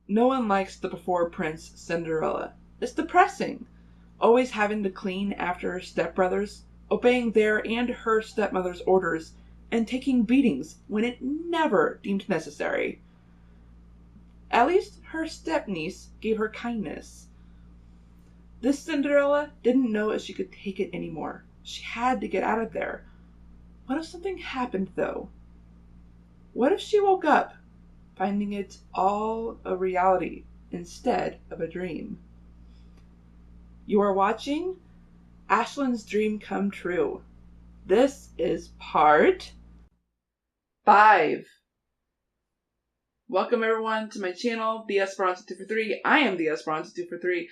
No one likes the before Prince Cinderella. It's depressing. Always having to clean after her stepbrothers, obeying their and her stepmother's orders, and taking beatings when it never deemed necessary. At least her stepniece gave her kindness. This Cinderella didn't know if she could take it anymore. She had to get out of there. What if something happened, though? What if she woke up, finding it all a reality instead of a dream? You are watching Ashlyn's Dream Come True. This is part 5. Welcome everyone to my channel, The Esperanza 243. I am The Esperanza 243.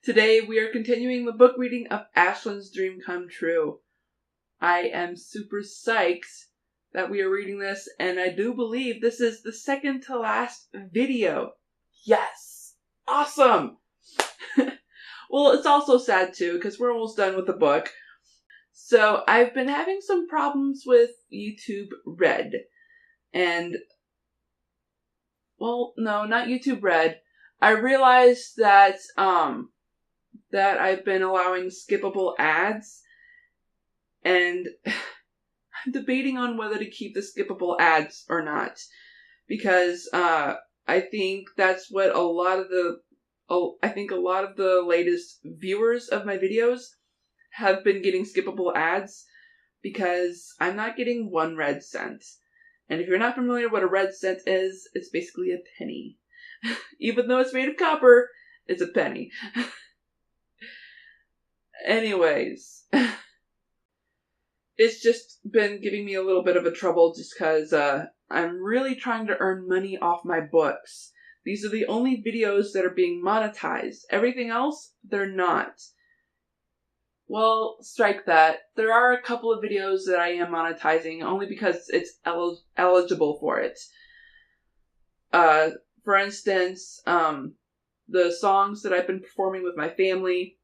Today we are continuing the book reading of Ashlyn's Dream Come True. I am super psyched that we are reading this, and I do believe this is the second to last video. Yes! Awesome! Well, it's also sad too, because we're almost done with the book. So, I've been having some problems with YouTube Red. And, well, no, not YouTube Red. I realized that, that I've been allowing skippable ads. And I'm debating on whether to keep the skippable ads or not. Because, I think that's what a lot of the latest viewers of my videos have been getting skippable ads because I'm not getting 1 red cent. And if you're not familiar what a red cent is, it's basically a penny. Even though it's made of copper, it's a penny. Anyways, it's just been giving me a little bit of a trouble just because I'm really trying to earn money off my books. These are the only videos that are being monetized. Everything else, they're not. Well, strike that. There are a couple of videos that I am monetizing, only because it's eligible for it. For instance, the songs that I've been performing with my family,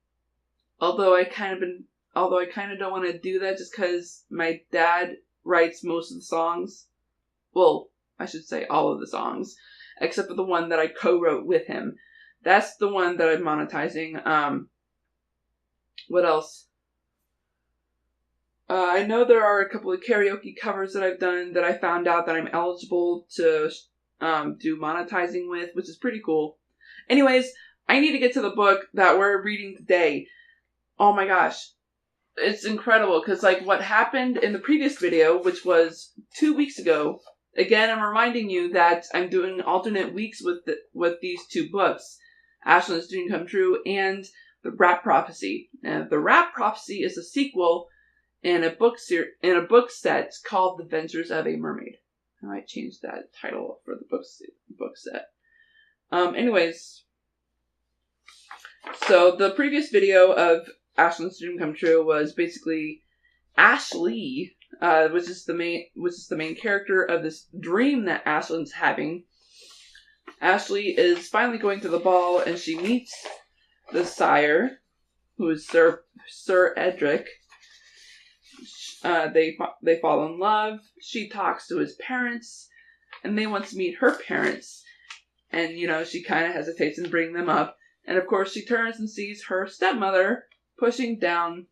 although I kind of don't want to do that just because my dad writes most of the songs. Well, I should say all of the songs, except for the one that I co-wrote with him. That's the one that I'm monetizing. What else? I know there are a couple of karaoke covers that I've done that I found out that I'm eligible to do monetizing with, which is pretty cool. Anyways, I need to get to the book that we're reading today. Oh my gosh. It's incredible, because like what happened in the previous video, which was 2 weeks ago. Again, I'm reminding you that I'm doing alternate weeks with these 2 books, Ashlyn's Dream Come True and The Rat Prophecy. Now, The Rat Prophecy is a sequel in a book set called The Adventures of a Mermaid. I might change that title for the book set. Anyways, so the previous video of Ashlyn's Dream Come True was basically Ashley, which is the main character of this dream that Ashlyn's having. Ashley is finally going to the ball, and she meets the sire, who is Sir Edric. They fall in love. She talks to his parents, and they want to meet her parents. And she kind of hesitates in bringing them up. And of course, she turns and sees her stepmother pushing down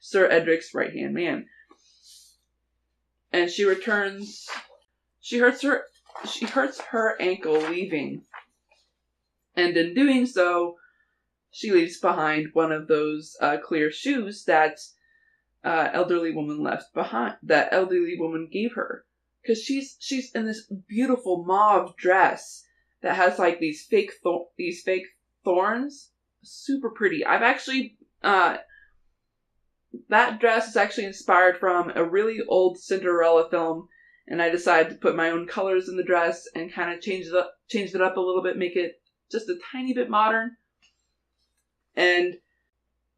Sir Edric's right-hand man. And she returns. She hurts her ankle leaving. And in doing so, she leaves behind one of those clear shoes that elderly woman left behind. That elderly woman gave her, because she's in this beautiful mauve dress that has like these fake thorns. Super pretty. I've actually that dress is actually inspired from a really old Cinderella film, and I decided to put my own colors in the dress and kind of change it up a little bit, make it just a tiny bit modern. And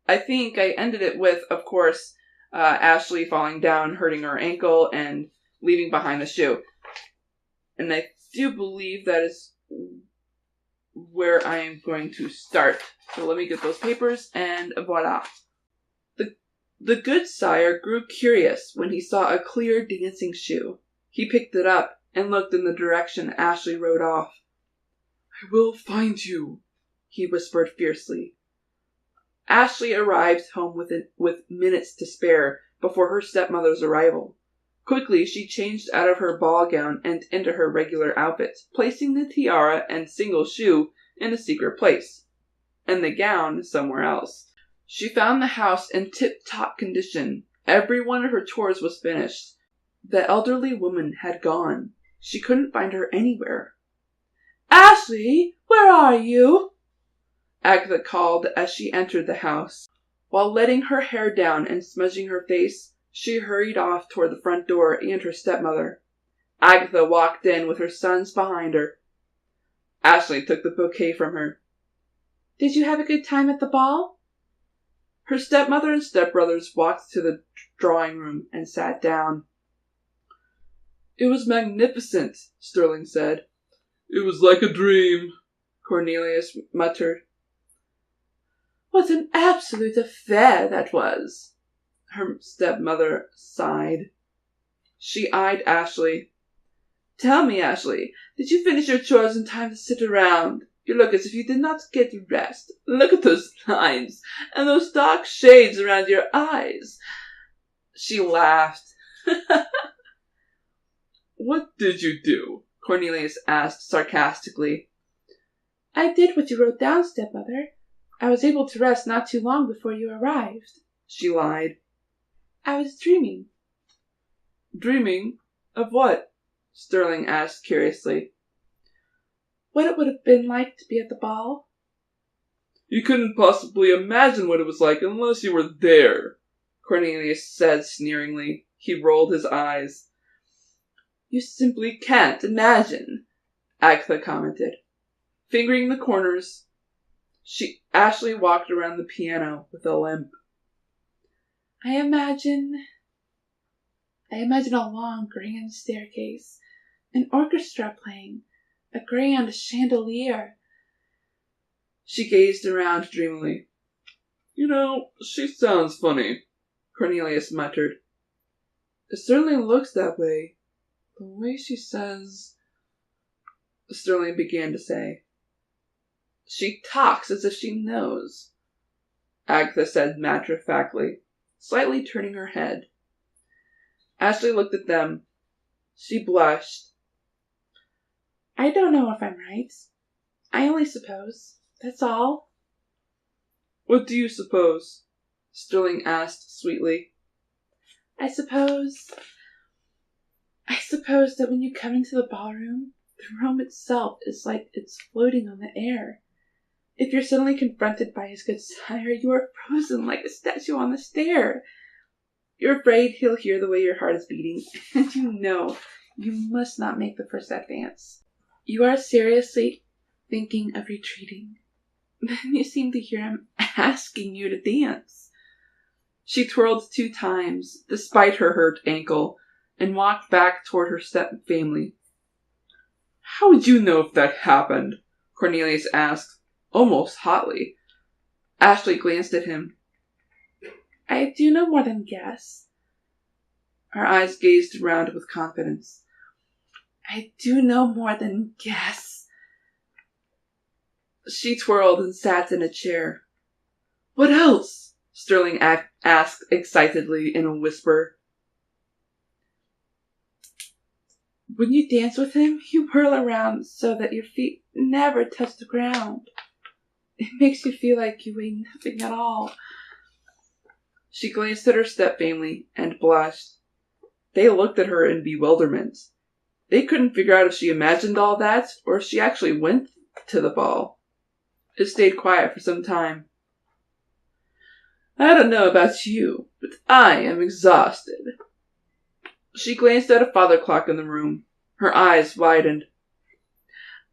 I think I ended it with, of course, Ashley falling down, hurting her ankle, and leaving behind the shoe. And I do believe that is where I am going to start. So let me get those papers, and voila. The good sire grew curious when he saw a clear dancing shoe. He picked it up and looked in the direction Ashley rode off. I will find you, he whispered fiercely. Ashley arrived home with minutes to spare before her stepmother's arrival. Quickly, she changed out of her ball gown and into her regular outfit, placing the tiara and single shoe in a secret place, and the gown somewhere else. She found the house in tip-top condition. Every one of her chores was finished. The elderly woman had gone. She couldn't find her anywhere. "Ashley, where are you?" Agatha called as she entered the house. While letting her hair down and smudging her face, she hurried off toward the front door and her stepmother. Agatha walked in with her sons behind her. Ashley took the bouquet from her. "Did you have a good time at the ball?" Her stepmother and stepbrothers walked to the drawing room and sat down. "It was magnificent," Sterling said. "It was like a dream," Cornelius muttered. "What an absolute affair that was," her stepmother sighed. She eyed Ashley. "Tell me, Ashley, did you finish your chores in time to sit around? You look as if you did not get rest. Look at those lines and those dark shades around your eyes." She laughed. "What did you do?" Cornelius asked sarcastically. "I did what you wrote down, stepmother. I was able to rest not too long before you arrived," she lied. "I was dreaming." "Dreaming? Of what?" Sterling asked curiously. "What it would have been like to be at the ball." "You couldn't possibly imagine what it was like unless you were there," Cornelius said sneeringly. He rolled his eyes. "You simply can't imagine," Agatha commented. Fingering the corners, Ashley walked around the piano with a limp. I imagine a long, grand staircase, an orchestra playing, a grand chandelier." She gazed around dreamily. "You know, she sounds funny," Cornelius muttered. "It certainly looks that way. The way she says—" Sterling began to say. "She talks as if she knows," Agatha said matter-of-factly, slightly turning her head. Ashley looked at them. She blushed. "I don't know if I'm right. I only suppose. That's all." "What do you suppose?" Sterling asked sweetly. I suppose that when you come into the ballroom, the room itself is like it's floating on the air. If you're suddenly confronted by his good sire, you are frozen like a statue on the stair. You're afraid he'll hear the way your heart is beating, and you know you must not make the first advance. You are seriously thinking of retreating. Then you seem to hear him asking you to dance." She twirled 2 times, despite her hurt ankle, and walked back toward her step-family. "How would you know if that happened?" Cornelius asked, almost hotly. Ashley glanced at him. "I do no more than guess." Her eyes gazed around with confidence. "I do no more than guess." She twirled and sat in a chair. "What else?" Sterling asked excitedly in a whisper. "When you dance with him, you whirl around so that your feet never touch the ground. It makes you feel like you weigh nothing at all." She glanced at her step-family and blushed. They looked at her in bewilderment. They couldn't figure out if she imagined all that or if she actually went to the ball. It stayed quiet for some time. "I don't know about you, but I am exhausted." She glanced at a father clock in the room. Her eyes widened.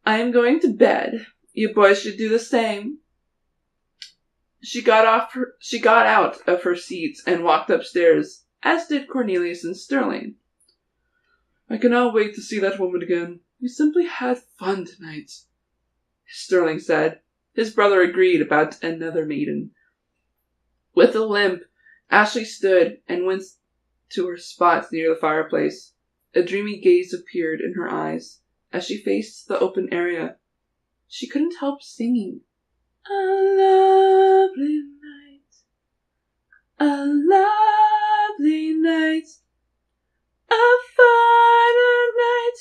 "I am going to bed. You boys should do the same." She got out of her seats and walked upstairs, as did Cornelius and Sterling. "I cannot wait to see that woman again. We simply had fun tonight," Sterling said. His brother agreed about another maiden. With a limp, Ashley stood and went to her spot near the fireplace. A dreamy gaze appeared in her eyes as she faced the open area. she couldn't help singing. A lovely night, a lovely night, a finer night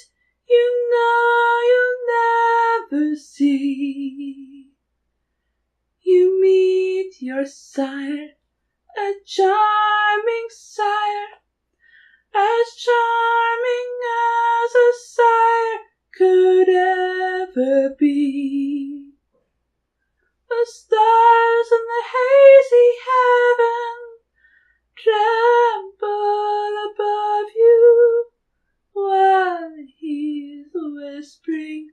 you know you'll never see. You meet your sire, a charming sire, as charming as a sire could ever be. The stars in the hazy heaven tremble above you while he's whispering,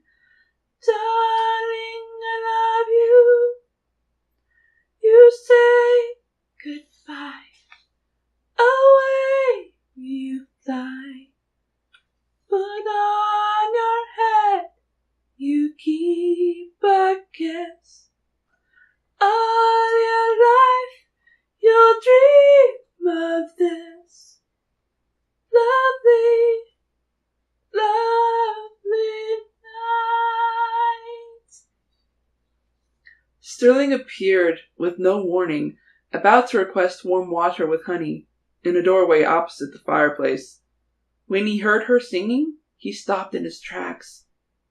darling, I love you. You say goodbye, away you fly. Put on your head, you keep a kiss. All your life you'll dream of this. Lovely, lovely night. Sterling appeared with no warning, about to request warm water with honey, in a doorway opposite the fireplace. When he heard her singing, he stopped in his tracks.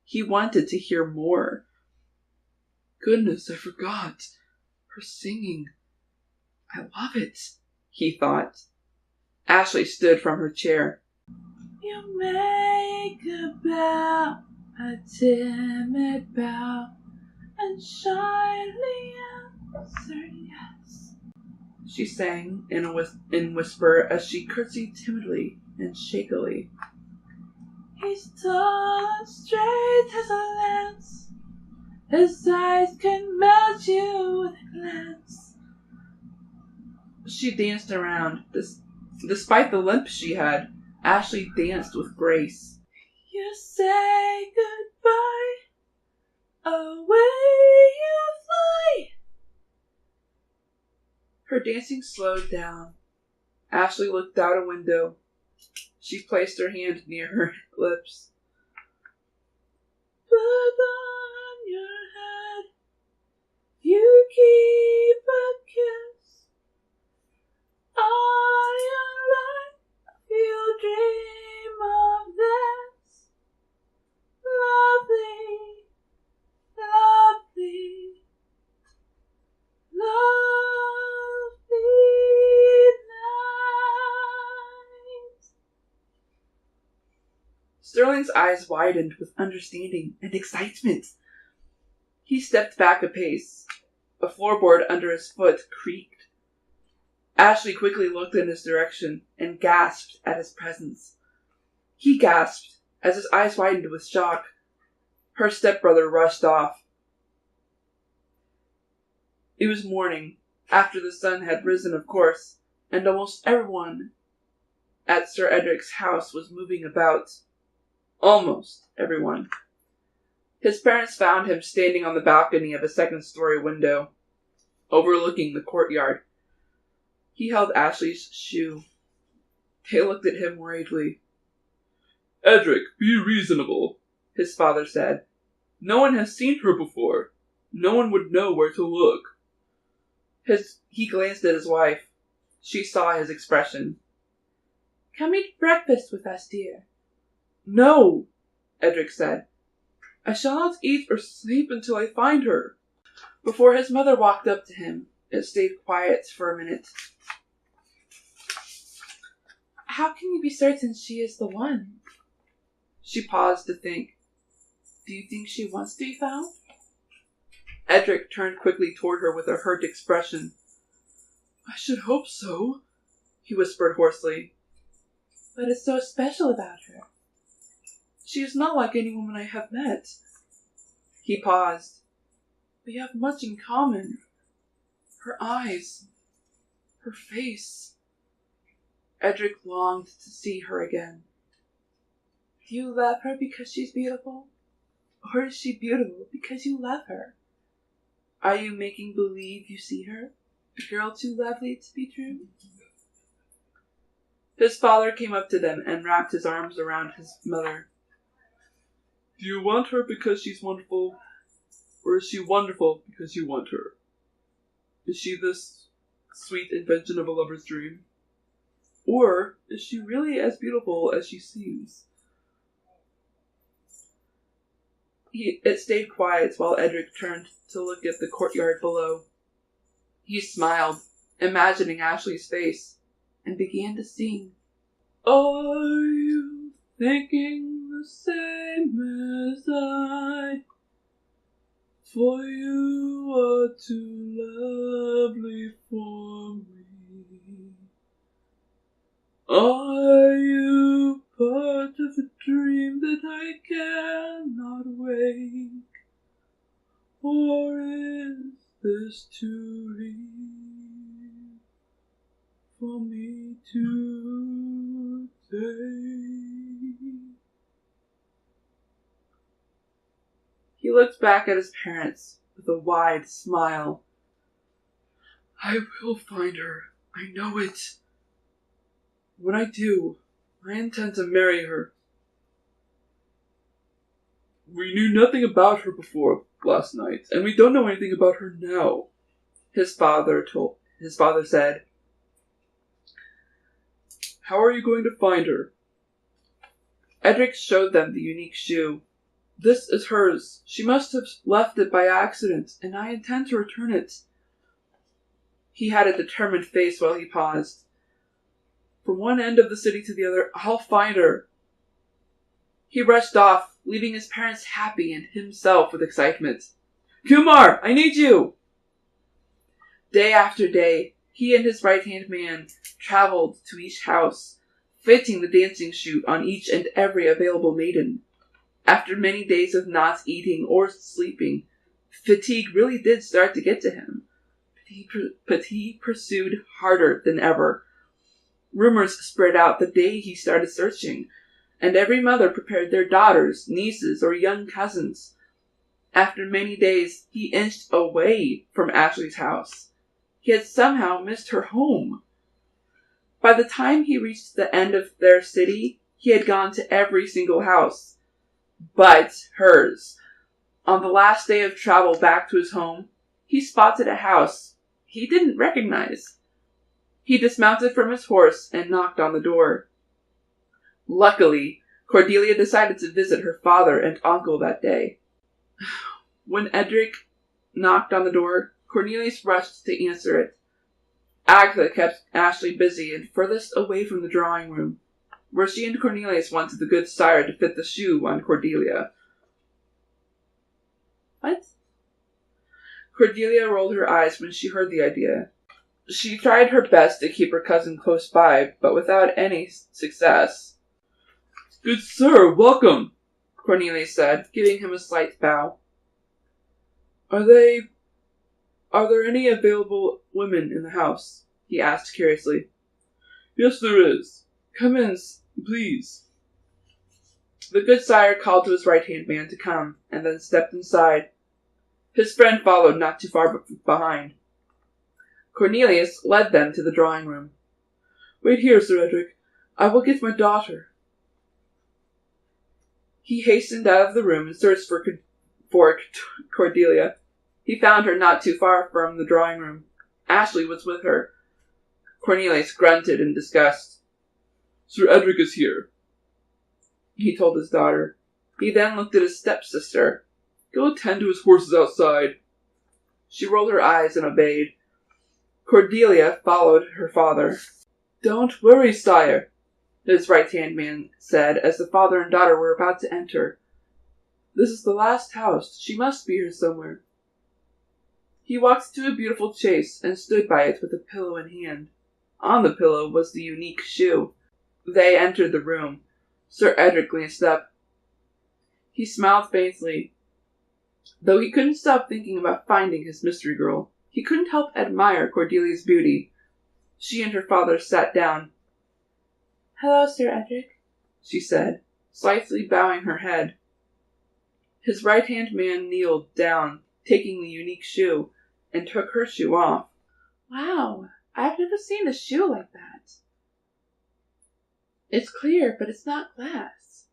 He wanted to hear more. Goodness, I forgot. Her singing. I love it, he thought. Ashley stood from her chair. You make a bow, a timid bow, and shyly answer yes, she sang in whisper as she curtsied timidly and shakily. He's tall and straight as a lance. His eyes can melt you with a glance. She danced around. Despite the limp she had, Ashley danced with grace. You say goodbye, away you fly. Her dancing slowed down. Ashley looked out a window. She placed her hand near her lips. Put on your head, you keep a kiss. All your life you'll dream of this. Lovely, lovely, lovely night. Sterling's eyes widened with understanding and excitement. He stepped back a pace. A floorboard under his foot creaked. Ashley quickly looked in his direction and gasped at his presence. He gasped as his eyes widened with shock. Her stepbrother rushed off. It was morning, after the sun had risen, of course, and almost everyone at Sir Edric's house was moving about. Almost everyone. His parents found him standing on the balcony of a second-story window, overlooking the courtyard. He held Ashley's shoe. They looked at him worriedly. Edric, be reasonable, his father said. No one has seen her before. No one would know where to look. He glanced at his wife. She saw his expression. Come eat breakfast with us, dear. No, Edric said. I shall not eat or sleep until I find her. Before his mother walked up to him, it stayed quiet for a minute. How can you be certain she is the one? She paused to think. Do you think she wants to be found? Edric turned quickly toward her with a hurt expression. I should hope so, he whispered hoarsely. What is so special about her? She is not like any woman I have met. He paused. We have much in common. Her eyes, her face. Edric longed to see her again. Do you love her because she's beautiful? Or is she beautiful because you love her? Are you making believe you see her? A girl too lovely to be true? His father came up to them and wrapped his arms around his mother. Do you want her because she's wonderful? Or is she wonderful because you want her? Is she this sweet invention of a lover's dream? Or is she really as beautiful as she seems? It stayed quiet while Edric turned to look at the courtyard below. He smiled, imagining Ashley's face, and began to sing. Are you thinking the same as I? For you are too lovely for me. Are you part of a dream that I cannot wake? Or is this too real for me to take? He looked back at his parents with a wide smile. I will find her. I know it. When I do, I intend to marry her. We knew nothing about her before last night, and we don't know anything about her now, his father said. How are you going to find her? Edric showed them the unique shoe. This is hers. She must have left it by accident, and I intend to return it. He had a determined face while he paused. From one end of the city to the other, I'll find her. He rushed off, leaving his parents happy and himself with excitement. Kumar, I need you! Day after day, he and his right-hand man traveled to each house, fitting the dancing shoe on each and every available maiden. After many days of not eating or sleeping, fatigue really did start to get to him. But he pursued harder than ever. Rumors spread out the day he started searching, and every mother prepared their daughters, nieces, or young cousins. After many days, he inched away from Ashley's house. He had somehow missed her home. By the time he reached the end of their city, he had gone to every single house, but hers. On the last day of travel back to his home, he spotted a house he didn't recognize. He dismounted from his horse and knocked on the door. Luckily, Cordelia decided to visit her father and uncle that day. When Edric knocked on the door, Cornelius rushed to answer it. Agatha kept Ashley busy and furthest away from the drawing room, where she and Cornelius wanted the good sire to fit the shoe on Cordelia. What? Cordelia rolled her eyes when she heard the idea. She tried her best to keep her cousin close by, but without any success. Good sir, welcome, Cornelius said, giving him a slight bow. Are there any available women in the house? He asked curiously. Yes, there is. Come in, please. The good sire called to his right-hand man to come, and then stepped inside. His friend followed not too far behind. Cornelius led them to the drawing room. Wait here, Sir Edric. I will get my daughter. He hastened out of the room and searched for Cordelia. He found her not too far from the drawing room. Ashley was with her. Cornelius grunted in disgust. Sir Edric is here, he told his daughter. He then looked at his stepsister. Go attend to his horses outside. She rolled her eyes and obeyed. Cordelia followed her father. Don't worry, sire, his right-hand man said as the father and daughter were about to enter. This is the last house. She must be here somewhere. He walked to a beautiful chaise and stood by it with a pillow in hand. On the pillow was the unique shoe. They entered the room. Sir Edric glanced up. He smiled faintly. Though he couldn't stop thinking about finding his mystery girl, he couldn't help admire Cordelia's beauty. She and her father sat down. Hello, Sir Edric, she said, slightly bowing her head. His right-hand man kneeled down, taking the unique shoe, and took her shoe off. Wow, I've never seen a shoe like that. It's clear, but it's not glass.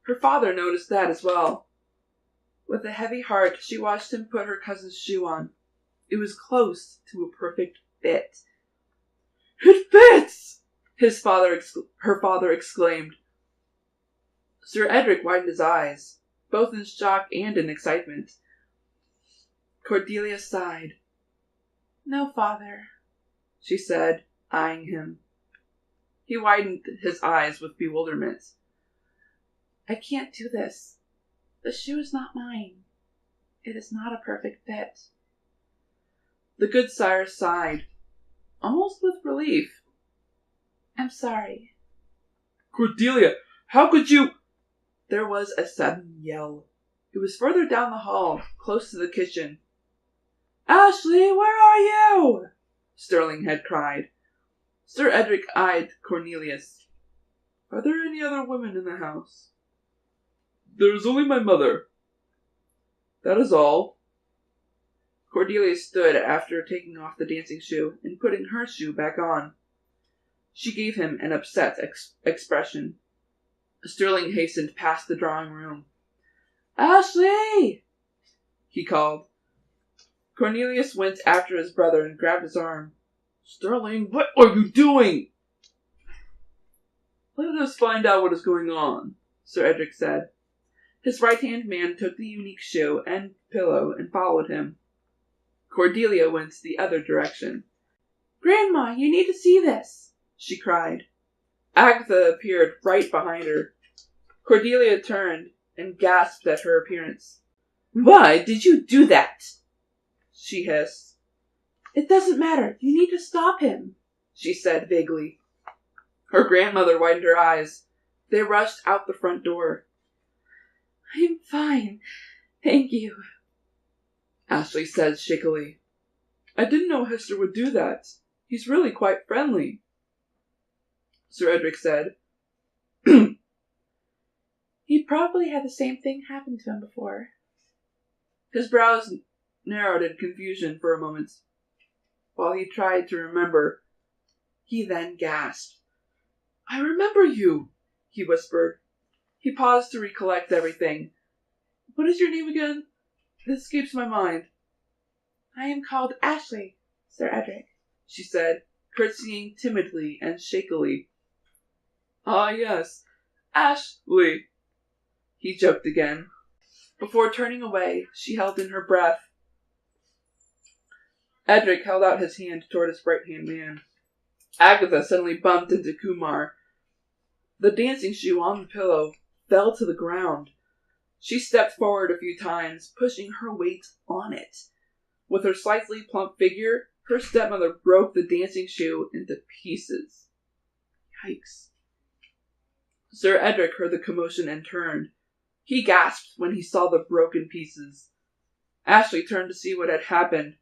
Her father noticed that as well. With a heavy heart, she watched him put her cousin's shoe on. It was close to a perfect fit. "It fits!" her father exclaimed. Sir Edric widened his eyes, both in shock and in excitement. Cordelia sighed. "No, father," she said, eyeing him. He widened his eyes with bewilderment. "I can't do this. The shoe is not mine. It is not a perfect fit." The good sire sighed, almost with relief. "I'm sorry." "Cordelia, how could you—" There was a sudden yell. It was further down the hall, close to the kitchen. "Ashley, where are you?" Sterling had cried. Sir Edric eyed Cornelius. "Are there any other women in the house?" "There is only my mother. That is all." Cordelia stood after taking off the dancing shoe and putting her shoe back on. She gave him an upset expression. Sterling hastened past the drawing room. "Ashley!" he called. Cornelius went after his brother and grabbed his arm. "Sterling, what are you doing?" "Let us find out what is going on," Sir Edric said. His right-hand man took the unique shoe and pillow and followed him. Cordelia went the other direction. "Grandma, you need to see this," she cried. Agatha appeared right behind her. Cordelia turned and gasped at her appearance. "Why did you do that?" she hissed. "It doesn't matter. You need to stop him," she said vaguely. Her grandmother widened her eyes. They rushed out the front door. "I'm fine, thank you," Ashley said shakily. "I didn't know Hester would do that. He's really quite friendly," Sir Edric said. "He probably had the same thing happen to him before." His brows narrowed in confusion for a moment, while he tried to remember. He then gasped. "I remember you," he whispered. He paused to recollect everything. "What is your name again? It escapes my mind." "I am called Ashley, Sir Edric," she said, curtsying timidly and shakily. "Ah, yes, Ashley," he joked again. Before turning away, she held in her breath. Edric held out his hand toward his right-hand man. Agatha suddenly bumped into Kumar. The dancing shoe on the pillow fell to the ground. She stepped forward a few times, pushing her weight on it. With her slightly plump figure, her stepmother broke the dancing shoe into pieces. Yikes. Sir Edric heard the commotion and turned. He gasped when he saw the broken pieces. Ashley turned to see what had happened.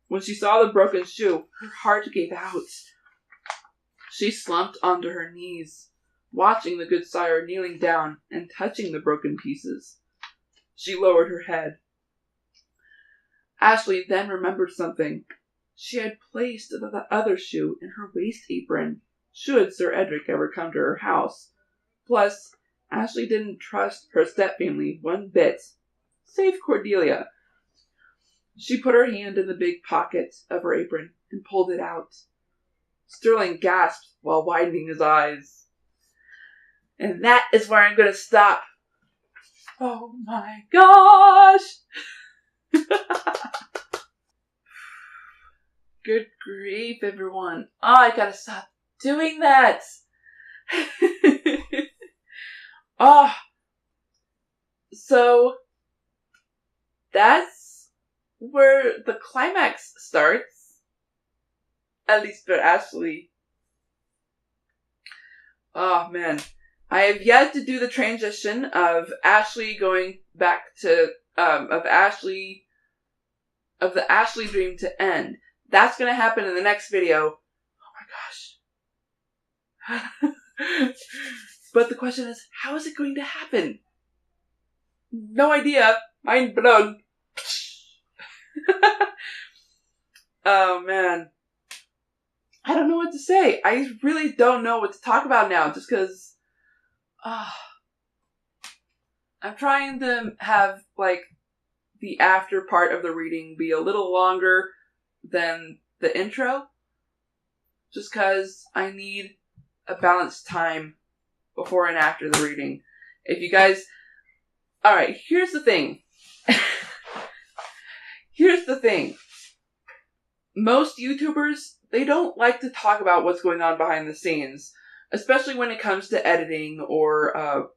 When she saw the broken shoe, her heart gave out. She slumped onto her knees, watching the good sire kneeling down and touching the broken pieces. She lowered her head. Ashley then remembered something. She had placed the other shoe in her waist apron, should Sir Edric ever come to her house. Plus, Ashley didn't trust her stepfamily one bit, save Cordelia. She put her hand in the big pocket of her apron and pulled it out. Sterling gasped while widening his eyes. "And that is where I'm going to stop." "Oh my gosh!" Good grief, everyone. Oh, I gotta stop doing that. Oh, so that's where the climax starts. At least for Ashley. Oh man. I have yet to do the transition of Ashley going back to, of the Ashley dream to end. That's gonna happen in the next video. Oh my gosh. But the question is, how is it going to happen? No idea. Mind blown. Oh man. I don't know what to say. I really don't know what to talk about now, just because I'm trying to have, like, the after part of the reading be a little longer than the intro. Just because I need a balanced time before and after the reading. If you guys... Alright, here's the thing. Here's the thing. Most YouTubers, they don't like to talk about what's going on behind the scenes. Especially when it comes to editing or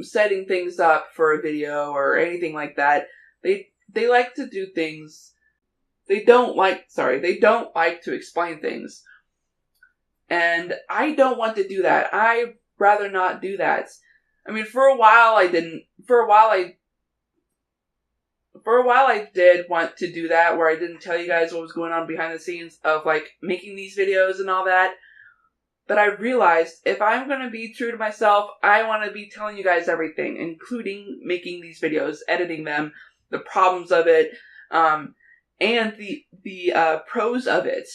setting things up for a video or anything like that. They like to do things... They don't like to explain things. And I don't want to do that. I'd rather not do that. I mean, for a while I did want to do that, where I didn't tell you guys what was going on behind the scenes of, like, making these videos and all that. But I realized, if I'm going to be true to myself, I want to be telling you guys everything, including making these videos, editing them, the problems of it, and the pros of it.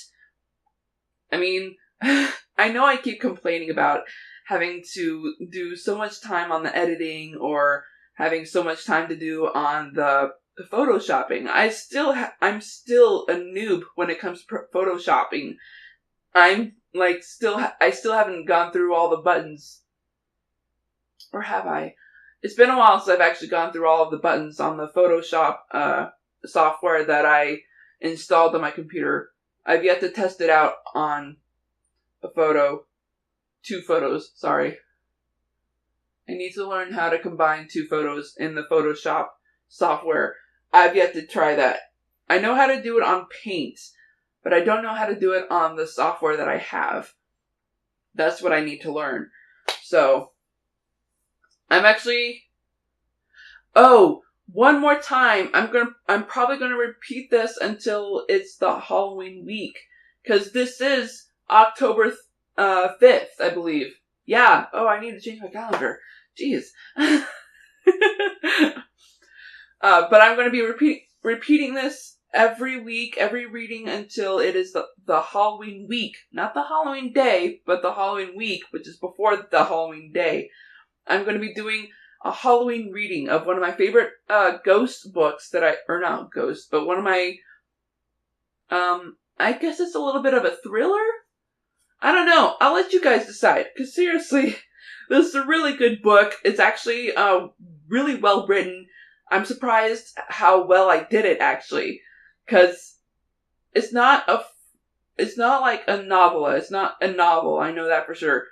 I mean, I know I keep complaining about having to do so much time on the editing or having so much time to do on the photoshopping. I'm still a noob when it comes to photoshopping. I still haven't gone through all the buttons. Or have I? It's been a while since I've actually gone through all of the buttons on the Photoshop software that I installed on my computer. I've yet to test it out on two photos, sorry. I need to learn how to combine two photos in the Photoshop software. I've yet to try that. I know how to do it on Paint, but I don't know how to do it on the software that I have. That's what I need to learn. So, one more time. I'm probably gonna repeat this until it's the Halloween week. Cause this is October 5th, I believe. Yeah. Oh, I need to change my calendar. Jeez. But I'm gonna be repeating this every week, every reading until it is the Halloween week. Not the Halloween day, but the Halloween week, which is before the Halloween day. I'm going to be doing a Halloween reading of one of my favorite ghost books but one of my, I guess it's a little bit of a thriller? I don't know. I'll let you guys decide. Because seriously, this is a really good book. It's actually really well written. I'm surprised how well I did it, actually. Because it's not like a novella. It's not a novel. I know that for sure.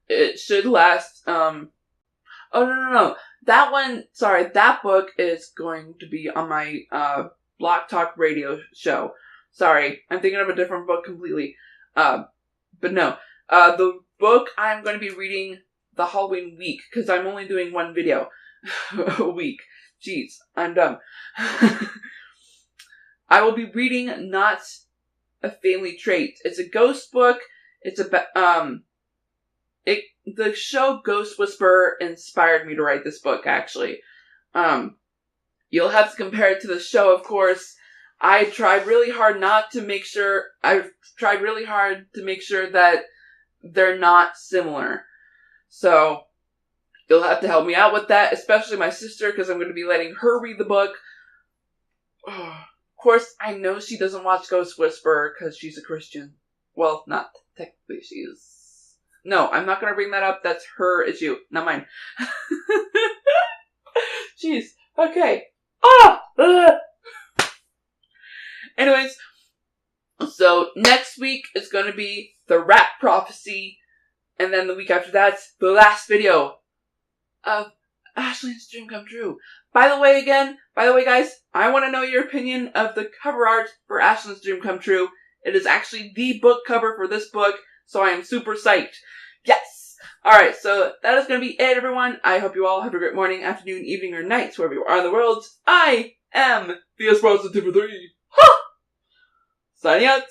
It should last, oh, no. That book is going to be on my, Block Talk radio show. Sorry, I'm thinking of a different book completely. But no. The book I'm going to be reading the Halloween week, because I'm only doing one video a week. Jeez, I'm dumb. I will be reading Not a Family Trait. It's a ghost book. It's about, the show Ghost Whisperer inspired me to write this book, actually. You'll have to compare it to the show, of course. I've tried really hard to make sure that they're not similar. So, you'll have to help me out with that, especially my sister, because I'm going to be letting her read the book. Of course, I know she doesn't watch Ghost Whisperer because she's a Christian. Well, not technically, she is. No, I'm not going to bring that up. That's her issue, not mine. Jeez. Okay. Anyways, so next week is going to be the Rat Prophecy, and then the week after that's the last video of Ashlyn's Dream Come True. By the way, guys, I want to know your opinion of the cover art for Ashlyn's Dream Come True. It is actually the book cover for this book, so I am super psyched. Yes! Alright, so that is going to be it, everyone. I hope you all have a great morning, afternoon, evening, or night, wherever you are in the world. I am the Espresso 2 for 3. Ha! Signing out.